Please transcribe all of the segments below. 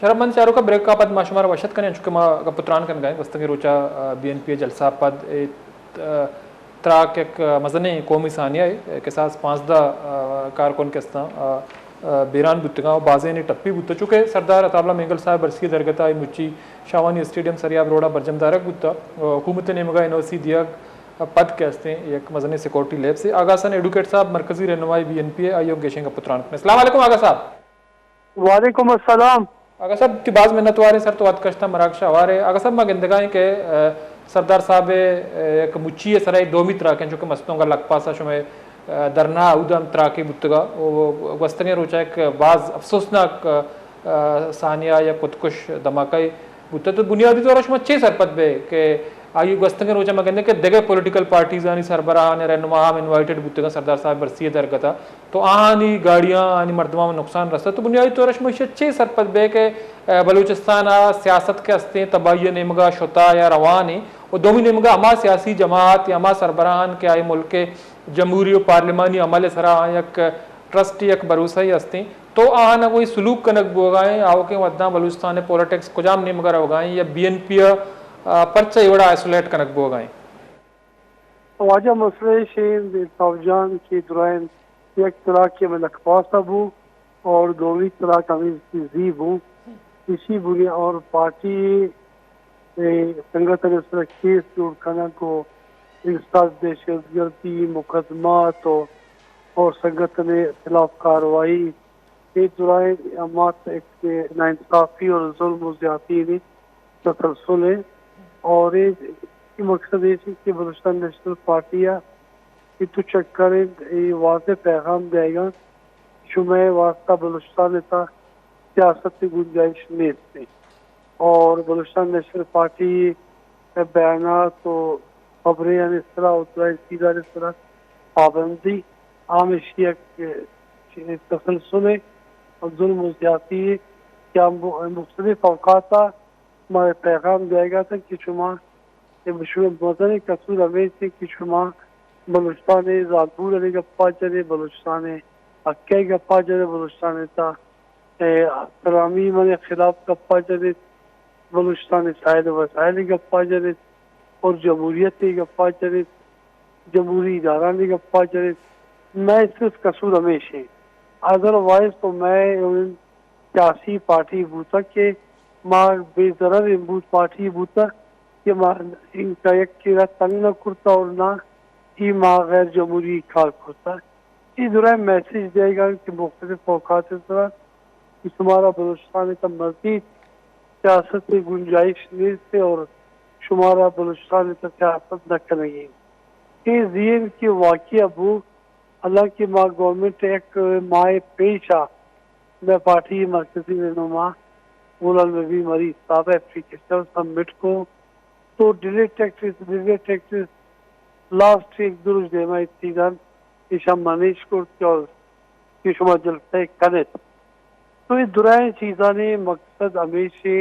شرمند چاروں کا بریک کا پد ماشمار وشت کریں چونکہ ما کا پتران کن گئے وستنگی روچا بی این پی جلسہ پد تراک ایک مزنی قومی ثانیہ ہے کہ ساس 15 کارکن کے استاں بیران بتگا بازے نے ٹپی بتا چکے سردار عطا مینگل صاحب برسی درگتا مچی شاوانی اسٹیڈیم سریاب روڈا برجم دارک بتا حکومت نے مگا انوسی دیا پد کے ہستے ایک مزنی سیکورٹی لیب سے آغا سن ایڈوکیٹ صاحب مرکزی رہنمائی بی این پی آیوگ گیشن کا پتران کرنے. السلام علیکم آغا صاحب. وعلیکم السلام. آغا صاحب تی باز محنت وارے سر تو وقت کشتا مراکشہ وارے آغا صاحب ما گندگائیں کہ سردار صاحب ایک مچی سرائی دومی طرح کے چونکہ مستوں کا لگ پاسا شمیں درنا اودم تراکی بتگا وستنگی روچا ایک بعض افسوسناک ثانیہ یا خودکش دھماکائی بتا تو بنیادی طور شما چھ سرپت بے کہ آئی وستنگی روچا میں کہنے کہ دیگر پولیٹیکل پارٹیز آنی سربراہان رہنما ہم انوائٹڈ بتگا سردار صاحب برسی درگتا تو آنی گاڑیاں آنی مردمہ میں نقصان رستا تو بنیادی طور شما چھ سرپت بے کہ بلوچستان سیاست کے ہستے تباہی نمگا شتا یا روانی اور دومی نمگا اما سیاسی جماعت یا اما سربراہان کے آئی ملک کے جمہوری و پارلیمانی عمل سرا یک ٹرسٹ یک بھروسہ ہی ہستے تو آنا کوئی سلوک کنک بوگائیں آو کے ودنا بلوچستان پولیٹکس کجام نہیں مگر ہوگائیں یا بی این پی پرچہ ایوڑا ایسولیٹ کنک بوگائیں. واجہ مسئلہ شین توجان کی درائن ایک طرح کے ملک پاسا بو اور دومی طرح کا زی بو اسی بنی اور پارٹی سنگتن اس طرح کیس جوڑ کرنا کو انساز دہشت گردی مقدمات اور سنگتن خلاف کاروائی ایک درائن امات ایک ناانصافی اور ظلم و زیادتی نے تسلسل ہے اور یہ مقصد ہے کہ بلوچستان نیشنل پارٹی ہے تو چیک کریں یہ واضح پیغام دے گا شمع واسطہ بلوچستان تا سیاست کی گنجائش نہیں تھی اور بلوچستان نیشنل پارٹی بیانات و خبریں یعنی اس طرح اترائی سیدھا اس طرح پابندی عام اشیاء تسلسل ہے اور ظلم و زیادتی ہے کیا مختلف اوقات ہمارے پیغام دے گا تھا کہ شما مدنی قصور ہمیں سے کہ شما بلوچستان زادپور علی گپا چلے بلوچستان اکے گپا چلے بلوچستان تا سلامی من خلاف گپا چلے بلوچستان ساحل وسائل گپا چلے اور جمہوریت گپا چلے جمہوری ادارہ نے گپا چلے میں صرف قصور ہمیشہ ادروائز تو میں سیاسی پارٹی بوتا کہ ماں بے ضرر امبود پارٹی بوتا کہ ماں ان کا ایک کیرا تنگ نہ کرتا اور نہ ہی ماں غیر جمہوری کار کرتا اس دوران میسیج دے گا کہ مختلف اوقات اس طرح کہ تمہارا بلوچستان کا مزید سیاست کی گنجائش نہیں سے اور شمارا بلوچستان کا سیاست نہ کریں گے یہ ذہن کی واقعہ ابو اللہ کی ماں گورنمنٹ ایک مائع پیشہ میں پارٹی مرکزی رہنما غلام نبی مریض صاحب افریقہ سمٹ کو تو ڈیلے ٹیکٹس لاسٹ ایک درج دے میں اتیدان ایشا منیش کرتی اور کی شما جلسے کنت تو یہ درائیں چیزاں نے مقصد ہمیشہ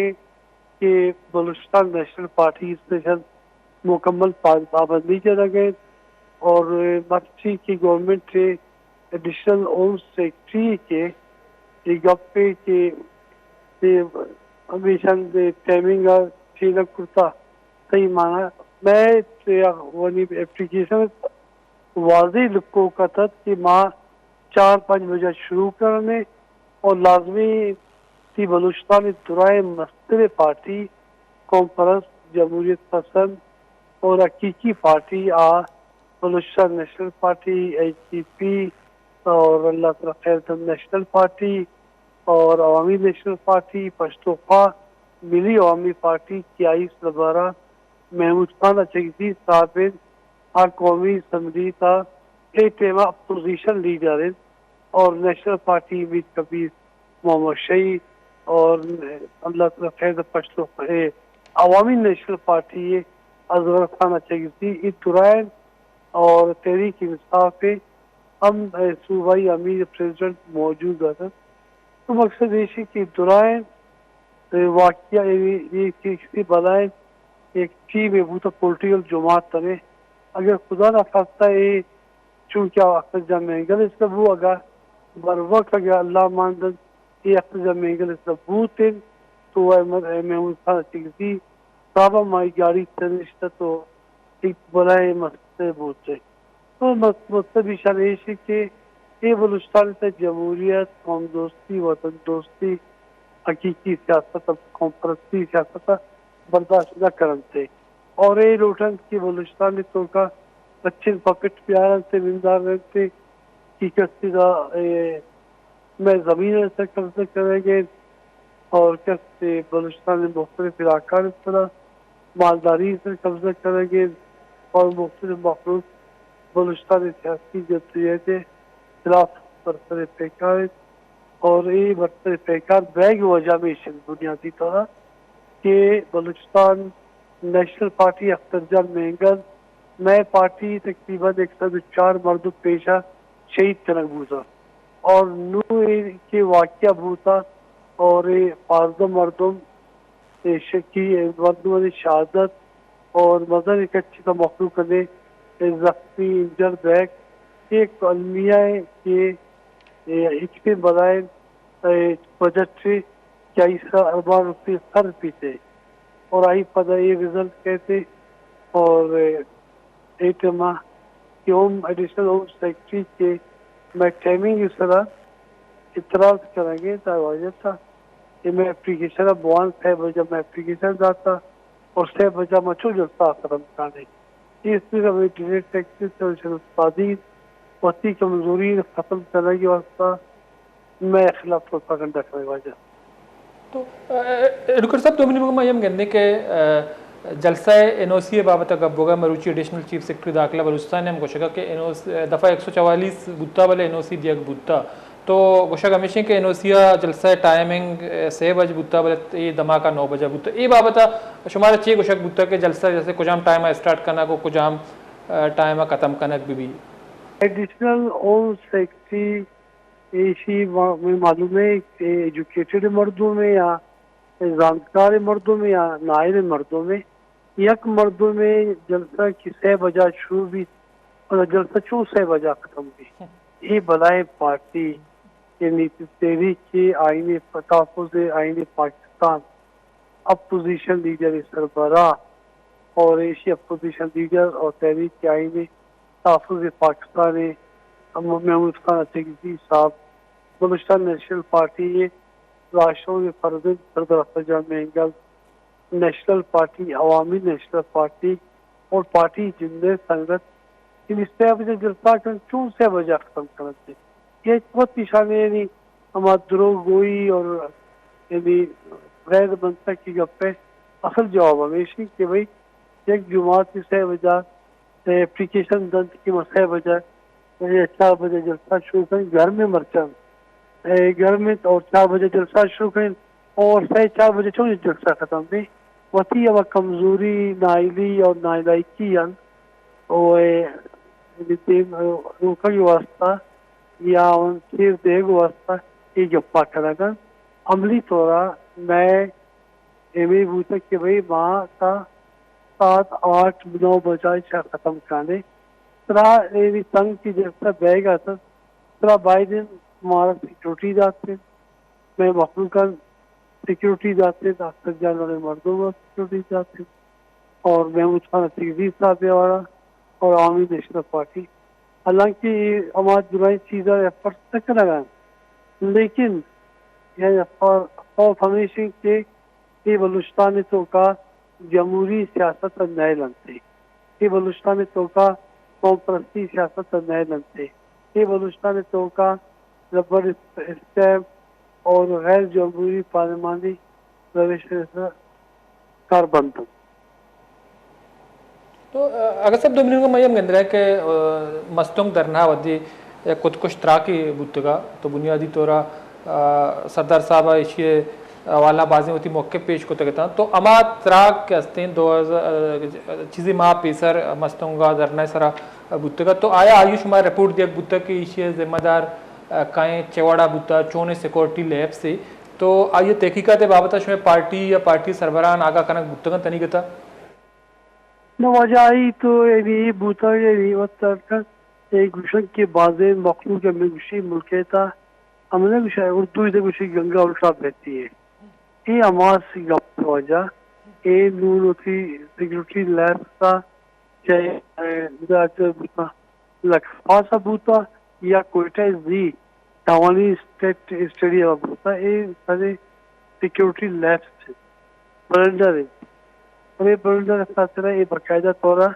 کہ بلوچستان نیشنل پارٹی اسپیشل مکمل پابندی چلا گئے اور مرچی کی گورنمنٹ سے ایڈیشنل ہوم سیکٹری کے گپے کے ہمیشہ ٹائمنگ چیزیں کرتا صحیح مانا میں اپلیکیشن واضح لکھو کا تھا کہ ماں 4-5 بجے شروع کرنے اور لازمی تھی بلوچستان درائے مستر پارٹی کانفرنس جمہوریت پسند اور حقیقی party Balochistan national party H D P اور اللہ تعالیٰ خیر نیشنل پارٹی اور عوامی نیشنل پارٹی پشتوخوا ملی عوامی پارٹی کی آئی سربراہ محمود خان اچگزی صاحب ہر قومی اسمبلی کا ایک ٹیمہ اپوزیشن لیڈر ہے اور نیشنل پارٹی امید کبیر محمد شہید اور اللہ تعالیٰ خیر پشتوخوا عوامی نیشنل پارٹی اظہر خان اچگزی اترائن اور تحریک انصاف ہم صوبائی امیر پریزیڈنٹ موجود ہے تو مقصد یہ کہ درائن واقعہ یہ کسی بلائیں ایک ٹیم ہے وہ تو پولیٹیکل جماعت ترے اگر خدا نہ خواستہ ہے چونکہ اقتجا مہنگل اس وہ اگر بر وقت اگر اللہ ماندن یہ اقتجا مہنگل اس بوتن تو محمود خان چگزی صحابہ مائی گاڑی تنشتا تو ایک بلائے مسئلے بوتے تو مطلب اشارہ ہے کہ یہ بلوچستان سے جمہوریت، قوم دوستی، وطن دوستی، حقیقی سیاست، قوم پرستی سیاست برداشت نہ کرتے اور یہ لوٹن کی بلوچستان تو کا بچن پکٹ پیارن سے بندار رہتے کی کسی کا میں زمین سے قبضہ کریں گے اور کسی بلوچستان میں مختلف علاقہ اس طرح مالداری سے قبضہ کریں گے اور مختلف مخلوط بلوچستان سیاسی جمہوریت خلاف برسر پیکار اور یہ برسر پیکار بیگ وجہ میں بنیادی طور کہ بلوچستان نیشنل پارٹی اختر جان مینگل میں پارٹی تقریباً 104 مردم پیشہ شہید کنک بوتا اور نو کے واقعہ بوتا اور پانزدہ مردم کی مردم شہادت اور مدن اکچی کا مخلوق کرنے زخمی انجر بیگ ایک علمیہ کے اکتے بلائن بجٹ سے 40 اربع روپے خرچ پیتے اور آئی پتہ یہ رزلٹ کہتے اور ایک ماہ کہ ہوم ایڈیشنل ہوم سیکٹری کے میں ٹائمنگ اس طرح اعتراض کریں گے تو واجب تھا کہ میں اپلیکیشن بوان 6 بجے میں اپلیکیشن جاتا اور 6 بجے میں چھو جلتا ختم کرنے اس طرح میں ڈیلیٹ ٹیکسی سے استادی وسیع کمزوری ختم کرنے کی واسطہ میں خلاف پروپیگنڈا کرنے واجہ تو ڈاکٹر صاحب 2 منٹ میں یہ کہنے کہ جلسہ NOC بابت گبوگا مروچی ایڈیشنل چیف سیکرٹری داخلہ بلوچستان نے ہم گوشگا کہ دفعہ 144 بوتا والے NOC دیگ بوتا تو گوشگ ہمیشہ کہ NOC جلسہ ٹائمنگ 6 بجے بوتا والے یہ دھماکہ 9 بجے بوتا یہ بابت شمار اچھی گوشگ بوتا کہ جلسہ جیسے کجام ٹائم اسٹارٹ کرنا کو کجام ٹائم ختم کرنا بھی ایڈیشنل ہوم سیکرٹری ایسی معلوم ہے کہ ایجوکیٹڈ مردوں میں یا جانکار مردوں میں یا نائل مردوں میں یک مردوں میں جلسہ کی 6 بجے شروع بھی اور جلسہ 6 بجے ختم بھی یہ بلائے پارٹی یعنی تحریک کے آئین تحفظ آئین پاکستان اپوزیشن لیڈر سربراہ اور ایشی اپوزیشن لیڈر اور تحریک کے آئین تحفظ پاکستان محمود خان چگزی صاحب بلوچستان نیشنل پارٹی راشدوں کے فرزند صدر اختر جان مینگل نیشنل پارٹی عوامی نیشنل پارٹی اور پارٹی جندے سنگت ان 6 بجے جلسہ کر 6 بجے ختم کرتے یہ بہت نشانے یعنی ہمارا دروغ گوئی اور یعنی غیر منطق کی گپے اصل جواب ہمیشہ کہ بھائی ایک جماعت کی 6 بجے اپلیکیشن دن کی 6 بجے 4 بجے جلسہ شروع کریں گھر میں مرچن گھر میں اور 4 بجے جلسہ شروع کریں اور 4 بجے چھوڑ جلسہ ختم بھی وسیع و کمزوری نائلی اور نائلائکی روکا کی واسطہ یا ان کے دیگ واسطہ یہ گپا کرے گا عملی طورا میں ایوی بوتا کہ بھائی ماں کا 7 8 9 بجے ختم کرنے طرح ایوی تنگ کی جلسہ بیگ آتا طرح بائیدن ہمارا سیکیورٹی جاتے میں مخلوقاً سیکیورٹی جاتے اختر جان والے مردوں میں سیکیورٹی جاتے اور محمود خان چگزی صاحب والا اور عوامی نیشنل پارٹی حالانکہ ہمارا جرائی چیزیں ایفرٹ تک لگا لیکن ہمیشہ کے یہ بلوچستان تو کا جمہوری سیاست نئے لنتے یہ بلوچستان تو کا قوم پرستی سیاست نئے لنتے یہ بلوچستان تو کا ربر اسٹیمپ اور غیر جمہوری پارلیمانی روش کار بند تو اگر سب 2 منٹ کو میں گندرا ہے کہ مستنگ درنا ودی خود کش طرح کی بتگا تو بنیادی طورا سردار صاحب ایشی والا بازی ہوتی موقع پیش کو تکتا تو اما تراک کے ہستیں 2000 چیزیں ماہ پیسر مستنگا درنا سرا بتگا تو آیا آیو شمار رپورٹ دیا بتا کہ ایشی ذمہ دار کائیں چواڑا بتا چونے سیکورٹی لیب سے تو آئیے تحقیقات بابتا شمار پارٹی یا پارٹی سربراہان آگاہ کنک بتگا تنی گتا نواجائی تو یہ بوتا یہ وقت ایک گوشن کے بازے مخلوق میں گوشی ملکے تھا ہم نے گوشا اردو سے گوشی گنگا الٹا بہتی ہے یہ آواز سی گپ وجہ یہ نون ہوتی سیکورٹی لیب کا چاہے لکھپا سا بوتا یا کوئٹہ زی توانی اسٹیٹ اسٹیڈیم بوتا یہ سارے سیکورٹی لیب سے بلنڈر ہے اور یہ بلنڈر ساتھ یہ باقاعدہ طور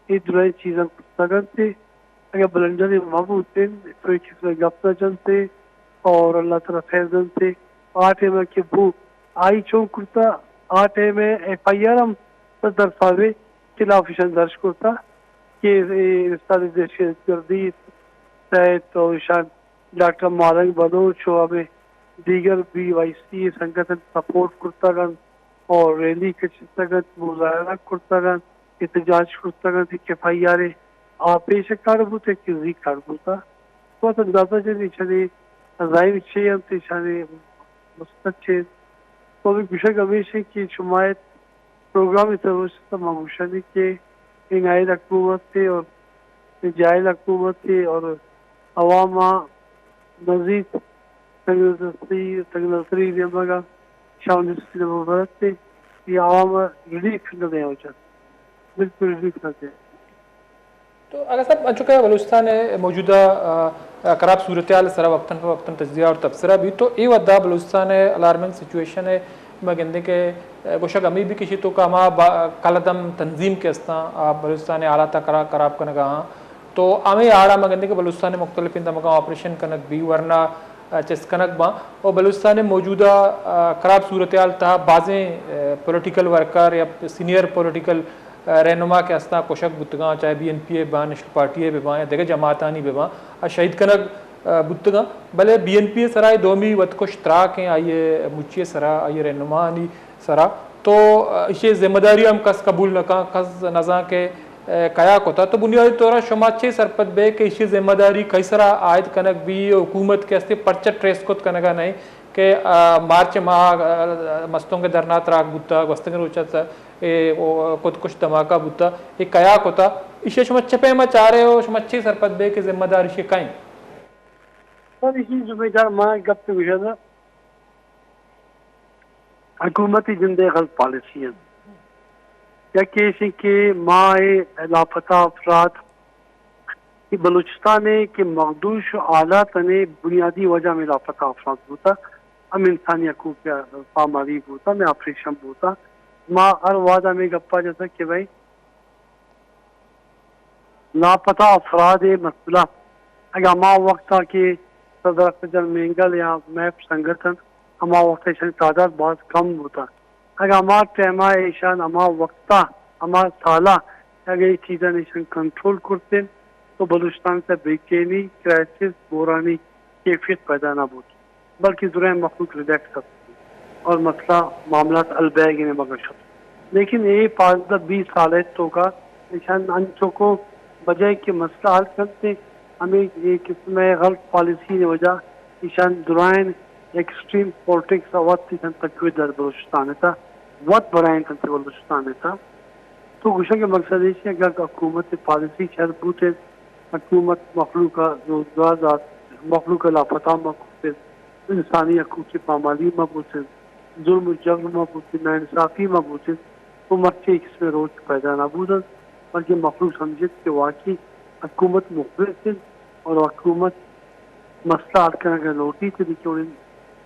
یہ درائی چیزیں سگن تھے اگر بلنڈر مابو تھے تو ایک چیز گپ نہ چلتے اور اللہ تعالیٰ فیضن تھے آٹھے میں کہ وہ آئی چون کرتا آٹھے میں ایف آئی آر ہم صدر صاحب خلاف شان درج کرتا کہ رسالہ گردی سید اور شان ڈاکٹر مالنگ بلوچ و ہمیں دیگر بی وائی سی سنگھن سپورٹ کرتا گن اور ریلی کچھ مظاہرہ کرتا گن احتجاج کرتا گن ایف آئی آر پیش کار بوتے کہ زی کار بوتا تو اندازہ جن چھنے ظاہر چھے ہم تے چھنے مستق چھے تو بھی گوشک ہمیشہ کی شمایت پروگرامی تروشتا مغوشنی کے انگائی حکومت تھے اور جائل حکومت تھے اور عوامہ مزید تگنلتری دیمگا شاونستی مبارک تھے یہ عوامہ ریلیف نہ ہو جاتے بالکل ریلیف نہ دے تو اگر صاحب چکا ہے بلوچستان موجودہ خراب صورتحال سرا وقتاً فوقتاً تجزیہ اور تبصرہ بھی تو یہ ودا بلوچستان الارمنگ سچویشن ہے میں گندے کے گوشک امی بھی کسی تو کاما کالدم تنظیم کے استاں بلوچستان اعلیٰ تک خراب کنگ ہاں تو ہمیں آڑا میں گندے کے بلوچستان مختلف اندمگاں آپریشن کنک بھی ورنہ چس کنک باں اور بلوچستان موجودہ خراب صورتحال تھا بعضیں پولیٹیکل ورکر یا سینئر پولیٹیکل رہنما کے استا کوشک بتگاں چاہے بی این پی اے باں نیشنل پارٹی اے بباں یا دیگر جماعتانی بباں شہید کنک بتگاں بلے بی این پی اے سرائے دومی وطکش تراک ہیں آئیے مچی سرا آئیے رہنمانی سرا تو اسے ذمہ داری ہم کس قبول نکاں کس نزاں کے قیاق ہوتا تو بنیادی طور شما چھ سرپت بے کہ اسے ذمہ داری کئی سرا عائد کنک بھی حکومت کے استے پرچہ ٹریس کت کنگا نہیں کہ مارچ ماہ مستوں کے درنات راک بوتا گوستنگ روچت کت کچھ دھماکہ بوتا یہ قیاق ہوتا اسے شما چپے میں چاہ رہے ہو شما چھ سرپت بے کہ ذمہ دار اسے کائیں سر اسی ذمہ دار ماں گپ سے گزرا حکومتی جندے غلط پالیسی ہیں یا کسی کے ماں لاپتہ افراد کہ بلوچستان کے مخدوش آلات نے بنیادی وجہ میں لاپتہ افراد ہوتا ہم انسانی حقوق پامالی ہوتا میں آپریشن ہوتا ماں ہر وعدہ میں گپا جیسا کہ بھائی لاپتہ افراد مسئلہ اگر ماں وقت تھا کہ صدر فجر مینگل یا میپ سنگھن اما وقت تعداد بہت کم ہوتا اگر ہمارا ٹائمہ ایشان اما وقتہ اما سالہ اگر یہ چیزیں ایشان کنٹرول کرتے تو بلوچستان سے بے چینی کرائسس بورانی کیفیت پیدا نہ ہوتی بلکہ ذرائع مخلوق ریلیکس کرتی اور مسئلہ معاملات البیگ نے مگر لیکن یہ 15-20 سال تو کا ایشان انچوں کو بجائے کہ مسئلہ حل کرتے ہمیں یہ قسم غلط پالیسی نے وجہ ایشان درائن ایکسٹریم پولیٹکس وقت تقوی در بلوچستان تھا وقت برائن تھا بلوچستان تھا تو گوشہ کے مقصد ہے کہ اگر حکومت پالیسی شہر بوتے حکومت مخلوق روزگار مخلوق لاپتہ مخلوق انسانی حقوق پامالی مبوتے ظلم و جبر مبوتے ناانصافی مبوتے تو مرچے اس میں روز پیدا نہ بودن بلکہ مخلوق سمجھت کہ واقعی حکومت مخلص ہے اور حکومت مسئلہ حل کرنے کا لوٹی تھی کہ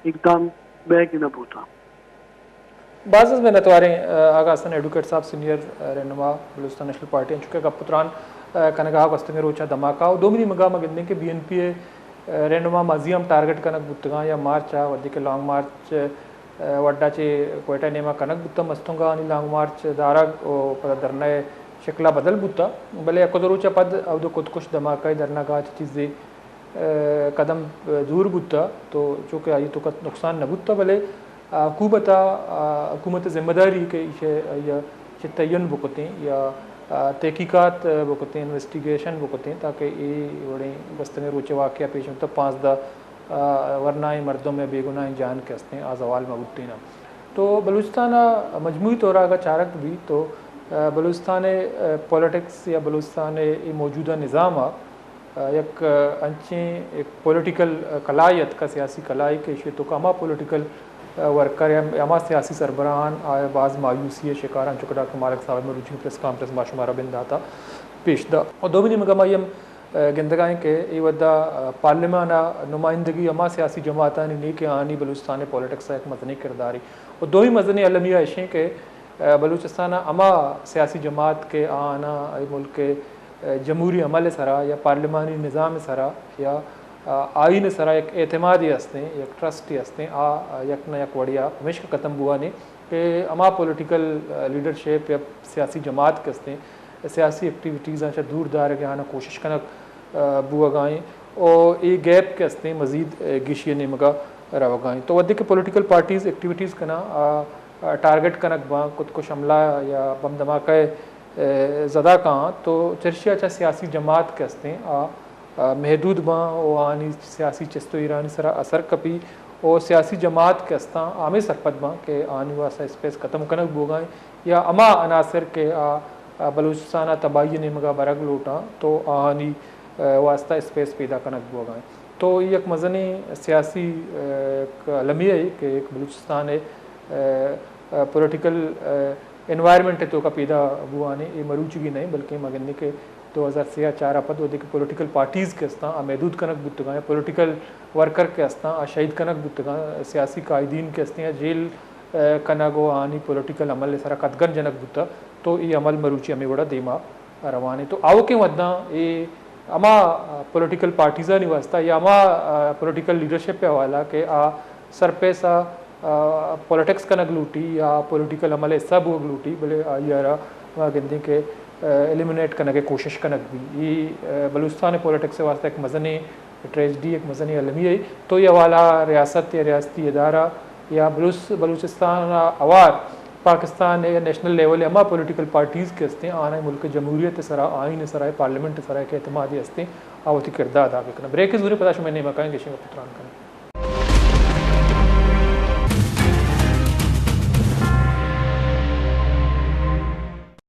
اقدام بیگ نہ بوتا بعض میں نتواریں آغا حسن ایڈوکیٹ صاحب سینئر رہنما بلوچستان نیشنل پارٹی چکے کا پتران کنگاہ وستنگ روچا دھماکہ اور دومری مگاہ مگندے کے بی این پی اے رہنما مازی ہم ٹارگٹ کنک بتگاں یا مارچ ودی کے لانگ مارچ وڈا چے کوئٹہ نیما کنک بتا مستوں گا لانگ مارچ دارگ پتہ درنائے شکلہ بدل بوتا بلے اکو روچا پد او دو کت کچھ دھماکہ درنا گا چیزیں قدم دور بوتا تو چونکہ آئی تو نقصان نہ بوتا بلے حکومت ذمہ داری کہ یہ تعین بکتیں یا تحقیقات بکتیں انویسٹیگیشن بکتیں تاکہ یہ بڑے بستنے روچے واقعہ پیش ہوتا 15 ورنہ مردوں میں بے گناہ جان کے ہستے ہیں آزوال میں بکتے نا تو بلوچستان مجموعی طور کا چارک بھی تو بلوچستان پولیٹکس یا بلوچستان موجودہ نظام یک انچیں ایک پولیٹیکل کلائیت کا سیاسی کلائی کے شیطوں کا ہما پولیٹیکل ورکر یا اما سیاسی سربراہان آیا بعض مایوسی شکاران چکا ڈاکٹر مالک صاحب مروچی پریس کانفرنس باشمارا بنداتا پیش دا اور دومی مگمایم گندگائیں کہ ای ودا پارلیمانا نمائندگی اما سیاسی جماعتانی نہیں کہ آنی بلوچستان پولیٹکس ایک مدنی کرداری اور دومی مدنی علمیہ اشیں کہ بلوچستان اما سیاسی جماعت کے آنا ملک کے جمہوری عمل سرا یا پارلیمانی نظام سرا یا آئین سرا ایک اعتمادی ہستے ایک ٹرسٹی ہستے یک نہ یک وڑیا ہمیشہ ختم ہوا نہیں کہ اما پولیٹیکل لیڈرشپ یا سیاسی جماعت کے ہستے سیاسی ایکٹیویٹیز ہیں دور دار کے آنا کوشش کنک بوا گائیں اور یہ گیپ کے ہستے مزید گشی نمگا روا گائیں تو ودی کے پولیٹیکل پارٹیز ایکٹیویٹیز کنا ٹارگٹ کنک باں خود کش حملہ یا بم دھماکہ زدہ کہاں تو چرشی اچھا سیاسی جماعت کے ہستے محدود باں او آنی سیاسی چستو ایرانی سرا اثر کپی اور سیاسی جماعت کے ہستاں عامی سرپت باں کہ آنی واسطہ اسپیس ختم کنک بوگائیں یا اما عناصر کے بلوچستانہ تباہی نمگا برگ لوٹاں تو آنی واسطہ اسپیس پیدا کنک بوگائیں تو یہ ایک مزنی سیاسی لمحہ ہے کہ ایک بلوچستان ہے پولیٹیکل انوائرمنٹ ہے تو کا پیدا بوانے یہ مروچگی نہیں بلکہ مگنی کے 2003-4 پد ودی کے پولیٹیکل پارٹیز کے ہستاں محدود کنک بتگائیں پولیٹیکل ورکر کے ہستاں شہید کنک بتگائیں سیاسی قائدین کے ہستیں جیل کنگو آنی پولیٹیکل عمل سرا قدگن جنک بتا تو یہ عمل مروچی ہمیں بڑا دیما روانے تو آو کے وداں یہ اما پولیٹیکل پارٹیزاں نہیں واسطہ یا اما پولیٹیکل لیڈرشپ پہ حوالہ کہ سر پیسہ پولیٹکس کنک لوٹی یا پولیٹیکل عمل سب لوٹی بلے یارا گندی کے ایلیمنیٹ کرنے کی کوشش کنک بھی یہ بلوچستان پولیٹکس سے واسطہ ایک مزنی ٹریجڈی ایک مزنی علمی ہے تو یہ والا ریاست یا ریاستی ادارہ یا بلوچستان اوار پاکستان یا نیشنل لیول اما پولیٹیکل پارٹیز کے ہستے آنا ملک جمہوریت سرا آئین سرا پارلیمنٹ سرا کے اعتمادی ہستے آوتی کردہ ادا کرنا بریک ضروری پتہ شو میں نہیں مکائیں گے شنگ پتران کرنا